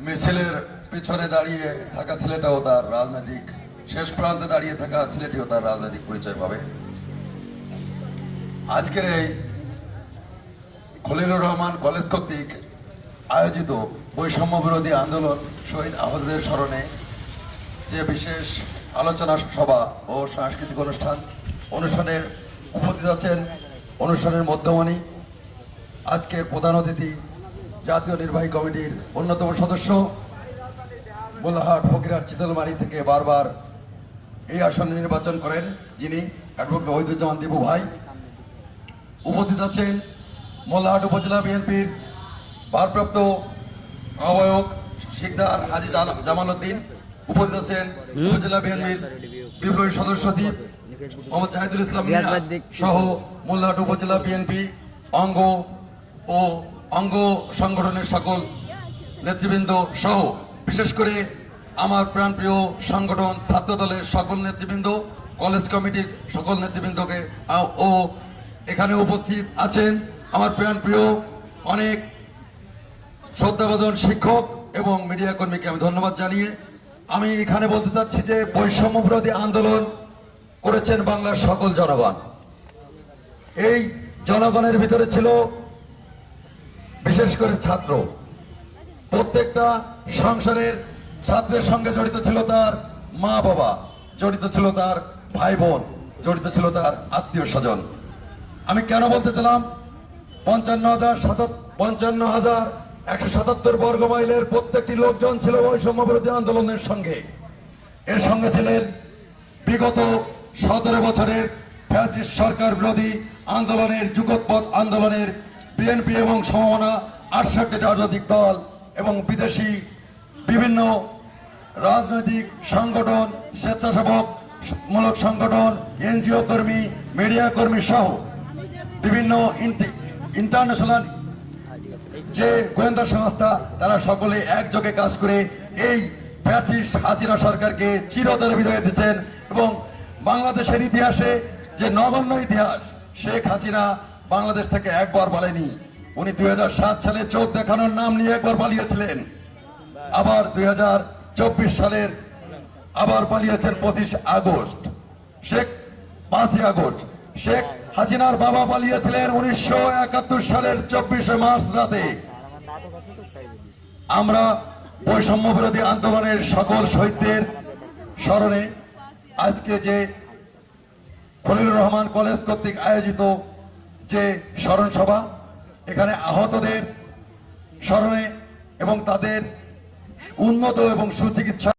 মিছিলের পিছনে দাঁড়িয়ে থাকা ছেলেটাও তার রাজনৈতিক শেষ প্রান্তে দাঁড়িয়ে থাকা ছেলেটিও তার রাজনৈতিক পরিচয় পাবে। আজকের এই খলিলুর রহমান কলেজ কর্তৃক আয়োজিত বৈষম্য বিরোধী আন্দোলন শহীদ আহতদের স্মরণে যে বিশেষ আলোচনা সভা ও সাংস্কৃতিক অনুষ্ঠানের উপস্থিত আছেন অনুষ্ঠানের মধ্যমণি আজকের প্রধান অতিথি জাতীয় নির্বাহী কমিটির অন্যতম সদস্য মোল্লাহাট ফকিরহাট চিতলমারি থেকে বারবার এই আসনে নির্বাচন করেন যিনি অ্যাডভোকেট ওহিদুজ্জামান দীপু ভাই। উপস্থিত আছেন মোল্লাহাট উপজেলা বিএনপির ভারপ্রাপ্ত আহ্বায়ক শিকদার হাজী জামাল উদ্দিন। উপস্থিত আছেন উপজেলা বিএনপির বিপ্লবী সদস্য সচিব মোহাম্মদ জাহিদুল ইসলাম সহ মোল্লাহাট উপজেলা বিএনপি অঙ্গ সংগঠনের সকল নেতৃবৃন্দ সহ বিশেষ করে আমার প্রাণপ্রিয় সংগঠন ছাত্র দলের সকল নেতৃবৃন্দ, কলেজ কমিটির সকল নেতৃবৃন্দকে ও এখানে উপস্থিত আছেন আমার প্রাণপ্রিয় অনেক শ্রদ্ধাভাজন শিক্ষক এবং মিডিয়া কর্মীকে আমি ধন্যবাদ জানিয়ে আমি এখানে বলতে চাচ্ছি যে বৈষম্য বিরোধী আন্দোলন করেছেন বাংলার সকল জনগণ। এই জনগণের ভিতরে ছিল বিশেষ করে ছাত্র। প্রত্যেকটা সংসারের ছাত্রের সঙ্গে জড়িত ছিল তার মা বাবা, জড়িত ছিল তার ভাই বোন, জড়িত ছিল তার আত্মীয় স্বজন। আমি কেন বলতে চালাম 55,177 বর্গ মাইলের প্রত্যেকটি লোকজন ছিল বৈষম্য বিরোধী আন্দোলনের সঙ্গে। এর সঙ্গে ছিলেন বিগত 17 বছরের ফ্যাসিস্ট সরকার বিরোধী আন্দোলনের যুগোৎপদ আন্দোলনের বিএনপি এবং সমমনা 68টা রাজনৈতিক দল এবং বিদেশি বিভিন্ন রাজনৈতিক সংগঠন, স্বেচ্ছাসেবক মূলক সংগঠন, এনজিও কর্মী, মিডিয়া কর্মী সহ বিভিন্ন ইন্টারন্যাশনাল যে গোয়েন্দা সংস্থা তারা সকলে একযোগে কাজ করে এই ফ্যাসিস্ট হাসিনা সরকারকে চিরতরে বিদায় দিচ্ছেন। এবং বাংলাদেশের ইতিহাসে যে নগণ্য ইতিহাস, শেখ হাসিনা বাংলাদেশ থেকে একবার পালেনি। উনি 2007 সালে চোখ দেখানোর নাম নিয়ে একবার পালিয়েছিলেন, আবার 2024 সালের আবার পালিয়েছেন 25 আগস্ট, 5ই আগস্ট। শেখ হাসিনার বাবা পালিয়েছিলেন 1971 সালের 24শে মার্চ রাতে। আমরা বৈষম্য বিরোধী আন্দোলনের সকল শহীদদের স্মরণে আজকে যে খলিলুর রহমান কলেজ কর্তৃক আয়োজিত যে স্মরণ সভা, এখানে আহতদের স্মরণে এবং তাদের উন্নত এবং সুচিকিৎসা